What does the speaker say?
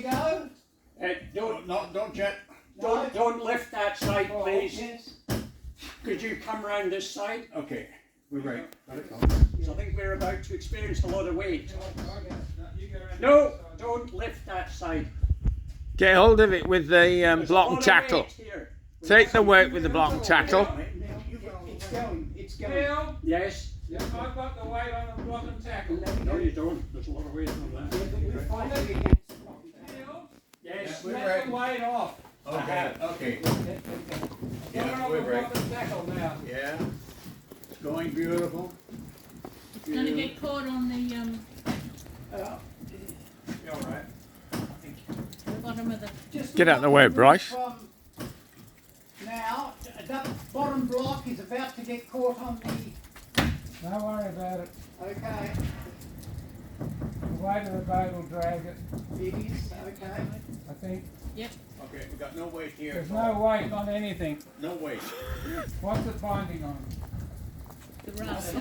Go. Don't jet. Don't lift that side, please. Yes. Could you come round this side? Okay, we're right. So I think we're about to experience a lot of weight. No, don't lift that side. Get hold of it with the There's block a and lot of tackle. weight here. Take the weight with the block and tackle. It's going. It's going. Bill, Yes. I've got the weight on the block and tackle. No, you don't. There's a lot of weight on that. We're fighting against the block and tackle. Bill, Yes. let the weight off. Okay. Put Yeah, it on we're the right. block and tackle now. Yeah. It's going beautiful. It's going to get caught on the You all right? bottom of the. Just Get out of the way, Bryce. Now, that bottom block is about to get caught on the. Don't worry about it. Okay. The weight of the boat will drag it, It is. Okay. I think. Okay, we got no weight here. There's no weight on anything. No weight. What's it binding on? The rust.